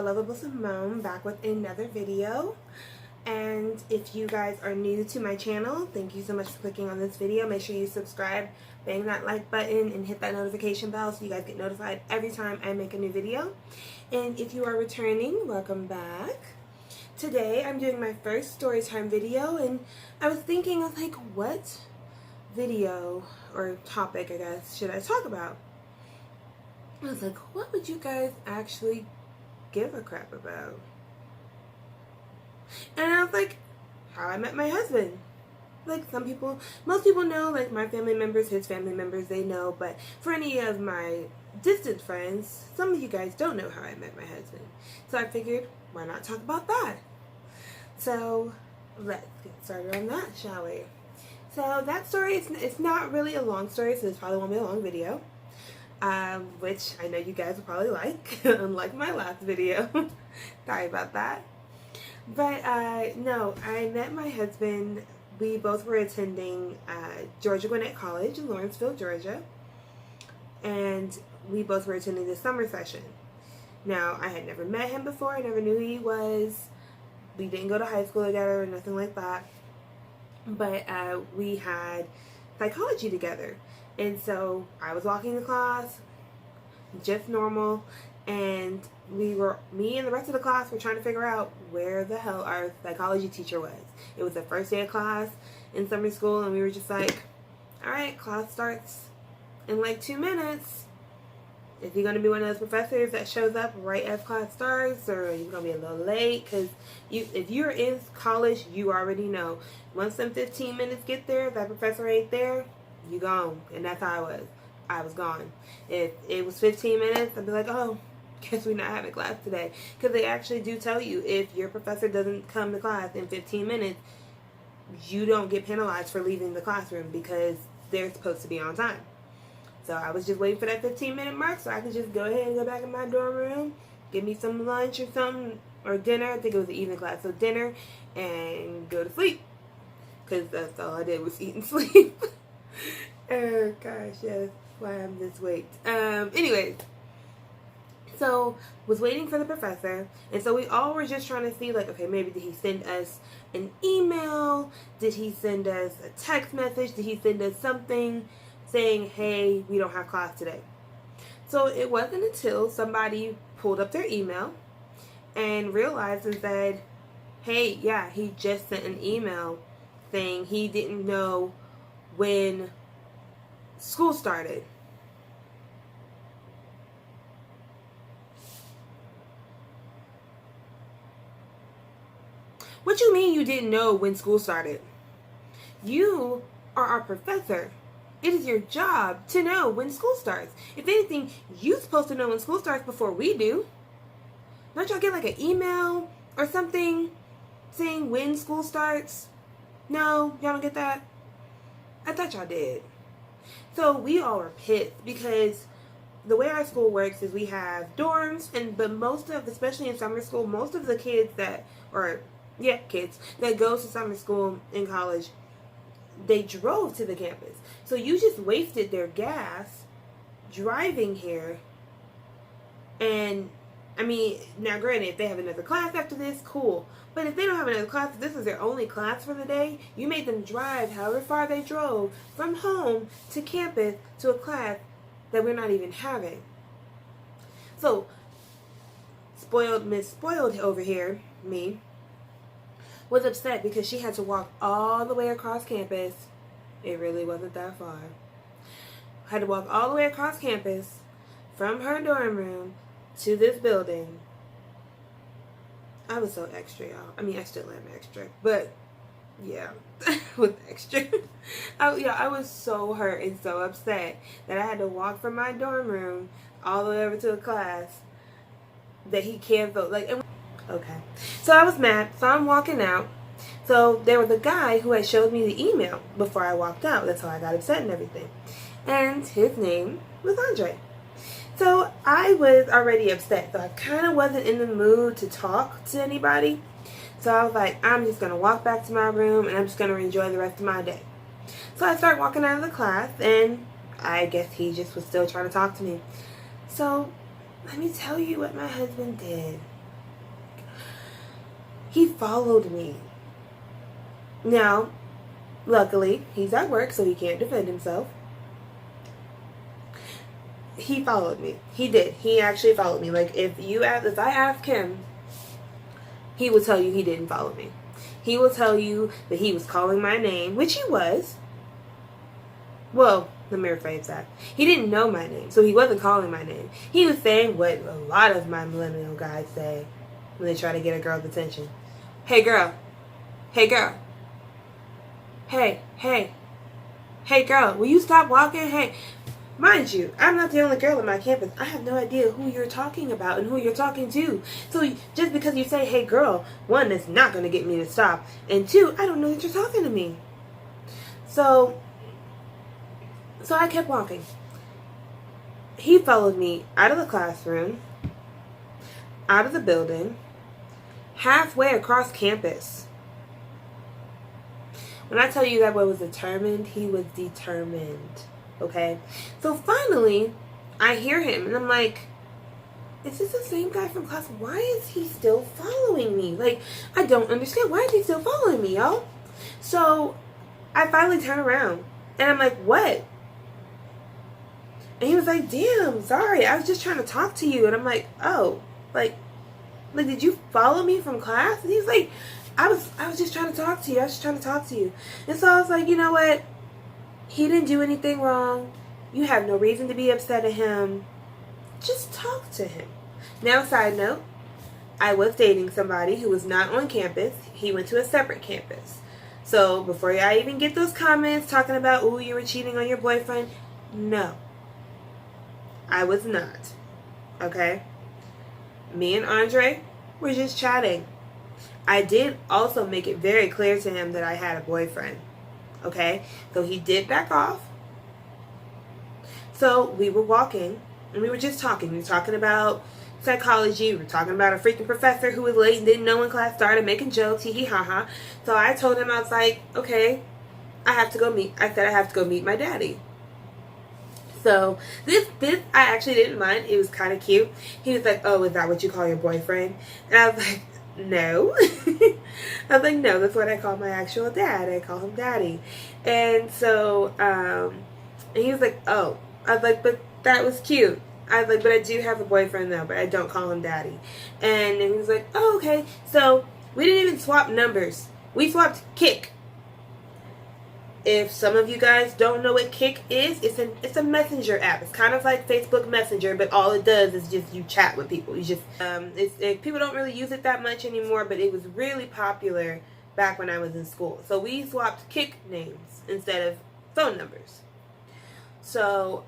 Lovable Simone, back with another video. And if you guys are new to my channel, thank you so much for clicking on this video. Make sure you subscribe, bang that like button, and hit that notification bell so you guys get notified every time I make a new video. And if you are returning, welcome back. Today I'm doing my first story time video, and I was thinking of like, what video or topic, I guess, should I talk about? I was like, what would you guys actually give a crap about? And I was like, how I met my husband. Like, most people know, like my family members, his family members, they know, but for any of my distant friends, some of you guys don't know how I met my husband. So I figured, why not talk about that? So let's get started on that, shall we? So that story, it's not really a long story, so this probably won't be a long video. Which I know you guys will probably like, unlike my last video. Sorry about that. But no, I met my husband. We both were attending Georgia Gwinnett College in Lawrenceville, Georgia. And we both were attending the summer session. Now, I had never met him before. I never knew who he was. We didn't go to high school together or nothing like that. But we had psychology together. And so I was walking to class, just normal, and me and the rest of the class were trying to figure out where the hell our psychology teacher was. It was the first day of class in summer school, and we were just like, all right, class starts in like 2 minutes. If you're going to be one of those professors that shows up right as class starts, or you're going to be a little late, because if you're in college, you already know. Once them 15 minutes get there, if that professor ain't there, you gone. And that's how I was. I was gone. If it was 15 minutes, I'd be like, oh, guess we're not having class today. Because they actually do tell you, if your professor doesn't come to class in 15 minutes, you don't get penalized for leaving the classroom because they're supposed to be on time. So I was just waiting for that 15-minute mark so I could just go ahead and go back in my dorm room, get me some lunch or something, or dinner. I think it was the evening class, so dinner, and go to sleep. Because that's all I did was eat and sleep. Oh gosh, yes, why I'm this weight. Anyways, so was waiting for the professor, and so we all were just trying to see, like, okay, maybe did he send us an email? Did he send us a text message? Did he send us something saying, hey, we don't have class today? So it wasn't until somebody pulled up their email and realized and said, hey, yeah, he just sent an email saying he didn't know when school started. What you mean you didn't know when school started? You are our professor. It is your job to know when school starts. If anything, you're supposed to know when school starts before we do. Don't y'all get like an email or something saying when school starts? No, y'all don't get that? I thought y'all did. So we all were pissed because the way our school works is we have dorms, but most of, especially in summer school, most of the kids that go to summer school in college, they drove to the campus. So you just wasted their gas driving here. And I mean, now granted, if they have another class after this, cool. But if they don't have another class, if this is their only class for the day, you made them drive however far they drove from home to campus to a class that we're not even having. So, Miss Spoiled over here, me, was upset because she had to walk all the way across campus. It really wasn't that far. Had to walk all the way across campus from her dorm room to this building. I was so extra, y'all. I mean, I still am extra, but yeah, with extra. I was so hurt and so upset that I had to walk from my dorm room all the way over to a class that he canceled. Okay, so I was mad, so I'm walking out. So there was a guy who had showed me the email before I walked out. That's how I got upset and everything. And his name was Andre. So I was already upset, so I kind of wasn't in the mood to talk to anybody. So I was like, I'm just going to walk back to my room and I'm just going to enjoy the rest of my day. So I started walking out of the class, and I guess he just was still trying to talk to me. So let me tell you what my husband did. He followed me. Now, luckily, he's at work, so he can't defend himself. He followed me. He did. He actually followed me. Like, if I ask him, he will tell you he didn't follow me. He will tell you that he was calling my name, which he was. Well, let me rephrase that. He didn't know my name, so he wasn't calling my name. He was saying what a lot of my millennial guys say when they try to get a girl's attention. Hey, girl. Hey, girl. Hey, hey. Hey, girl, will you stop walking? Hey. Mind you, I'm not the only girl on my campus. I have no idea who you're talking about and who you're talking to. So just because you say, hey girl, one, that's not going to get me to stop. And two, I don't know that you're talking to me. So I kept walking. He followed me out of the classroom, out of the building, halfway across campus. When I tell you that boy was determined, he was determined. Okay, so finally, I hear him, and I'm like, is this the same guy from class? Why is he still following me? Like, I don't understand. Why is he still following me, y'all? So, I finally turn around, and I'm like, what? And he was like, damn, sorry, I was just trying to talk to you. And I'm like, oh, like, did you follow me from class? And he's like, I was just trying to talk to you. I was just trying to talk to you. And so I was like, you know what? He didn't do anything wrong. You have no reason to be upset at him. Just talk to him. Now, side note, I was dating somebody who was not on campus. He went to a separate campus. So before I even get those comments talking about, oh, you were cheating on your boyfriend, no. I was not. Okay? Me and Andre were just chatting. I did also make it very clear to him that I had a boyfriend. Okay, so he did back off. So we were walking, and we were just talking. We were talking about psychology. We were talking about a freaking professor who was late and didn't know when class started, making jokes, hee hee ha ha. So I told him, I was like, okay, I said I have to go meet my daddy. So this I actually didn't mind. It was kind of cute. He was like, oh, is that what you call your boyfriend? And I was like, no. I was like, no, that's what I call my actual dad. I call him daddy. And so, and he was like, oh. I was like, but that was cute. I was like, but I do have a boyfriend though, but I don't call him daddy. And he was like, oh, okay. So we didn't even swap numbers. We swapped Kick. If some of you guys don't know what Kick is, it's a messenger app. It's kind of like Facebook Messenger, but all it does is just you chat with people. You just people don't really use it that much anymore, but it was really popular back when I was in school. So we swapped Kick names instead of phone numbers. So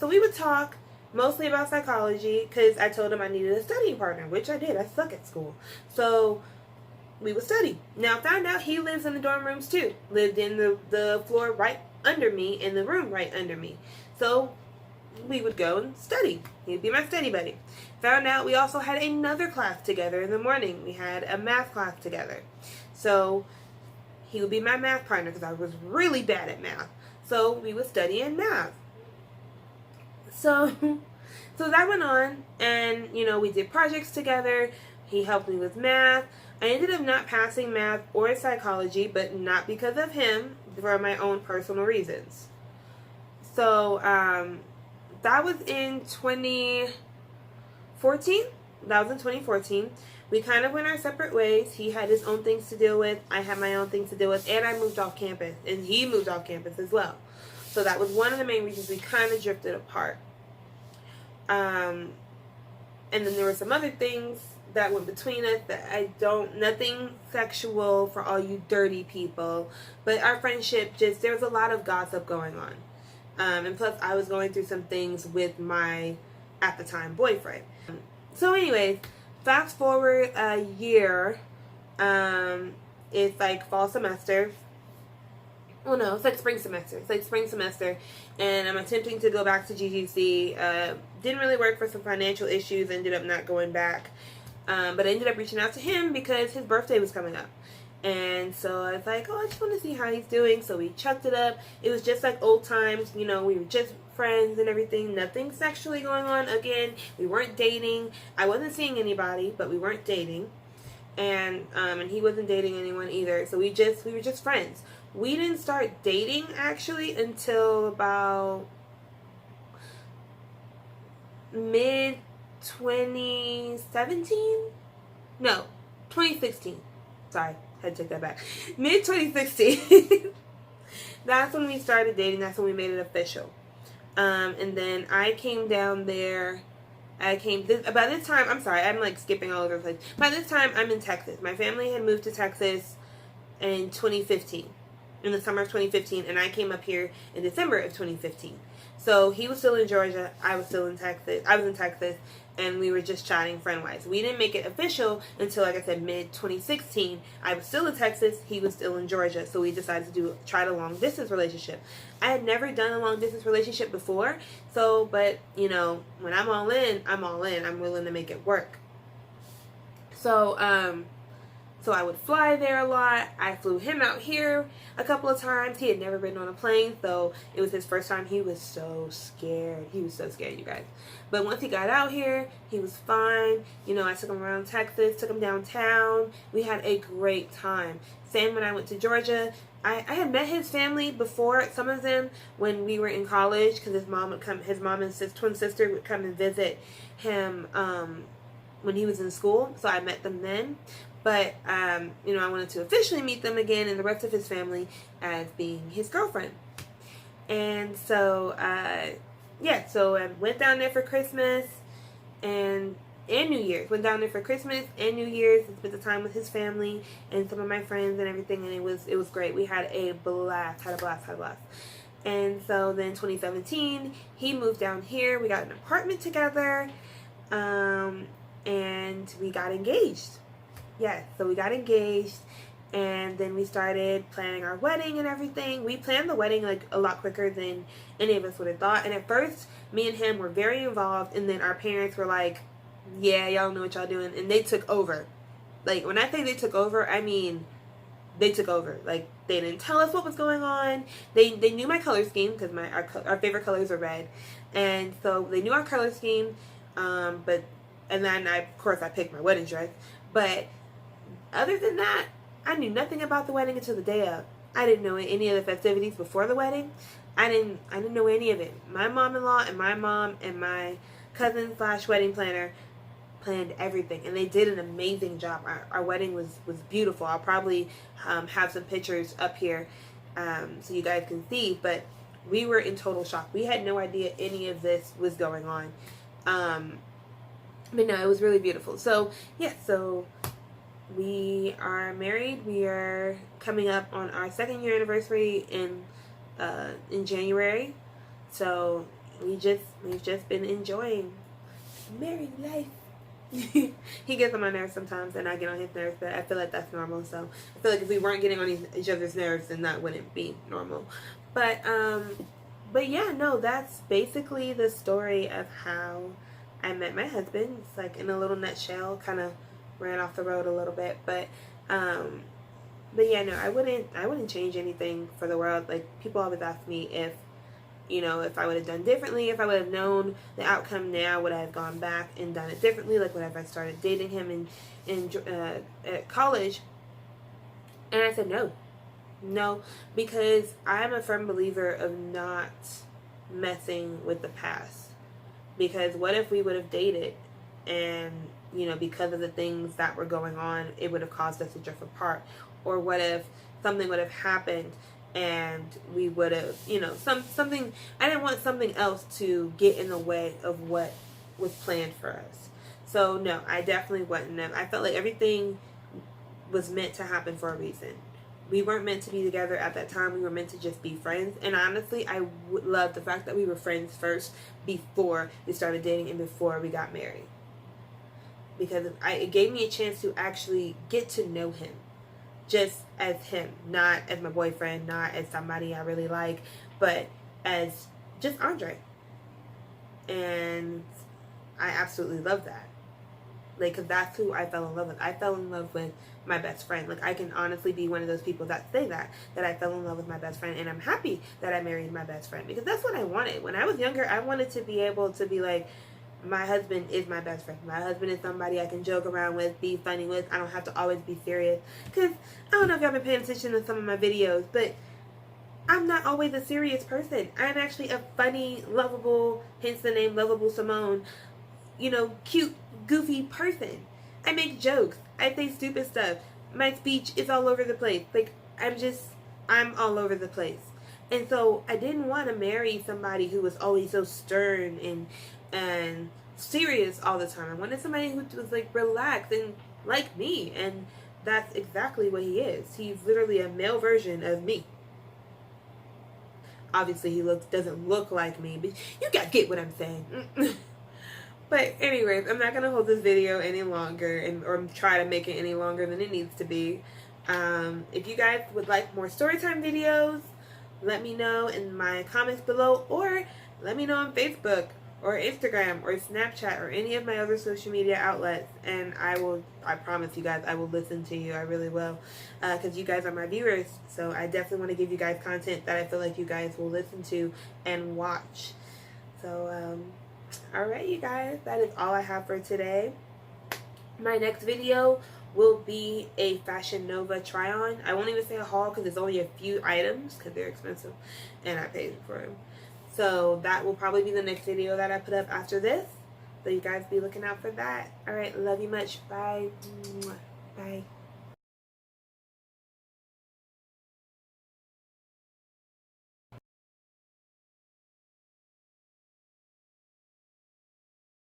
we would talk mostly about psychology because I told him I needed a studying partner, which I did. I suck at school. So we would study. Now, found out he lives in the dorm rooms too. Lived in the floor right under me, in the room right under me. So we would go and study. He'd be my study buddy. Found out we also had another class together in the morning. We had a math class together. So he would be my math partner because I was really bad at math. So we would study in math. So that went on, and we did projects together. He helped me with math. I ended up not passing math or psychology, but not because of him, for my own personal reasons. So that was in 2014. That was in 2014. We kind of went our separate ways. He had his own things to deal with. I had my own things to deal with. And I moved off campus. And he moved off campus as well. So that was one of the main reasons we kind of drifted apart. And then there were some other things that went between us that nothing sexual for all you dirty people. But our friendship there was a lot of gossip going on. And plus I was going through some things with my, at the time, boyfriend. So anyways, fast forward a year, it's like fall semester. Well, no, it's like spring semester. And I'm attempting to go back to GGC. Didn't really work for some financial issues. Ended up not going back. But I ended up reaching out to him because his birthday was coming up. And so I was like, oh, I just want to see how he's doing. So we chucked it up. It was just like old times. We were just friends and everything. Nothing sexually going on. Again, we weren't dating. I wasn't seeing anybody, but we weren't dating. and he wasn't dating anyone either. So we were just friends. We didn't start dating actually until about mid 2017. No, 2016. Sorry, had to take that back. Mid 2016. That's when we started dating. That's when we made it official. And then I came down there. By this time, I'm sorry, I'm like skipping all over the place. By this time, I'm in Texas. My family had moved to Texas in 2015, in the summer of 2015, and I came up here in December of 2015. So he was still in Georgia, I was still in Texas. I was in Texas, and we were just chatting friend-wise. We didn't make it official until, like I said, mid-2016. I was still in Texas, he was still in Georgia, so we decided to try a long-distance relationship. I had never done a long-distance relationship before, so, but, you know, when I'm all in, I'm all in. I'm willing to make it work. So I would fly there a lot. I flew him out here a couple of times. He had never been on a plane, so it was his first time. He was so scared. He was so scared, you guys. But once he got out here, he was fine. You know, I took him around Texas, took him downtown. We had a great time. Same when I went to Georgia. I had met his family before, some of them, when we were in college, because his mom and his twin sister would come and visit him when he was in school. So I met them then. But, you know, I wanted to officially meet them again and the rest of his family as being his girlfriend. And so, yeah, so I went down there for Christmas and New Year's. Went down there for Christmas and New Year's and spent the time with his family and some of my friends and everything. And it was great. We had a blast, had a blast. And so then 2017, he moved down here. We got an apartment together, and we got engaged. Yes, so we got engaged, and then we started planning our wedding and everything. We planned the wedding like a lot quicker than any of us would have thought. And at first, me and him were very involved, and then our parents were like, yeah, y'all know what y'all doing, and they took over. Like, when I say they took over, I mean they took over. Like, they didn't tell us what was going on. They knew my color scheme, because our favorite colors are red, and so they knew our color scheme, and then of course I picked my wedding dress, but other than that, I knew nothing about the wedding until the day of. I didn't know any of the festivities before the wedding. I didn't know any of it. My mom-in-law and my mom and my cousin / wedding planner planned everything, and they did an amazing job. Our wedding was beautiful. I'll probably have some pictures up here so you guys can see, but we were in total shock. We had no idea any of this was going on. But no, it was really beautiful. So, yeah, so we are married. We are coming up on our 2nd year anniversary in January. So we've just been enjoying married life. He gets on my nerves sometimes, and I get on his nerves, but I feel like that's normal. So I feel like if we weren't getting on each other's nerves, then that wouldn't be normal. But yeah, no, that's basically the story of how I met my husband. It's like in a little nutshell, kind of ran off the road a little bit, but yeah, no, I wouldn't change anything for the world. Like, people always ask me if, you know, if I would have done differently, if I would have known the outcome now, would I have gone back and done it differently? Like, would I have started dating him at college? And I said no, because I'm a firm believer of not messing with the past. Because what if we would have dated and, you know, because of the things that were going on, it would have caused us to drift apart? Or what if something would have happened and we would have, you know, something, I didn't want something else to get in the way of what was planned for us. So no, I definitely wouldn't have. I felt like everything was meant to happen for a reason. We weren't meant to be together at that time. We were meant to just be friends. And honestly, I love the fact that we were friends first before we started dating and before we got married. Because it gave me a chance to actually get to know him. Just as him. Not as my boyfriend. Not as somebody I really like. But as just Andre. And I absolutely love that. Like, because that's who I fell in love with. I fell in love with my best friend. Like, I can honestly be one of those people that say that I fell in love with my best friend, and I'm happy that I married my best friend, because that's what I wanted. When I was younger, I wanted to be able to be like, my husband is my best friend. My husband is somebody I can joke around with, be funny with. I don't have to always be serious. Because I don't know if y'all been paying attention to some of my videos, but I'm not always a serious person. I'm actually a funny, lovable, hence the name Lovable Simone, cute, goofy person. I make jokes. I say stupid stuff. My speech is all over the place. Like, I'm all over the place. And so I didn't want to marry somebody who was always so stern and serious all the time. I wanted somebody who was like relaxed and like me. And that's exactly what he is. He's literally a male version of me. Obviously, he doesn't look like me, but you gotta get what I'm saying. But anyways, I'm not gonna hold this video any longer or try to make it any longer than it needs to be. If you guys would like more storytime videos, let me know in my comments below, or let me know on Facebook or Instagram or Snapchat or any of my other social media outlets, and I promise you guys I will listen to you. I really will, because you guys are my viewers, so I definitely want to give you guys content that I feel like you guys will listen to and watch. So alright, you guys, that is all I have for today. My next video will be a Fashion Nova try-on. I won't even say a haul because it's only a few items because they're expensive and I paid for them. So that will probably be the next video that I put up after this. So you guys be looking out for that. Alright, love you much. Bye. Bye.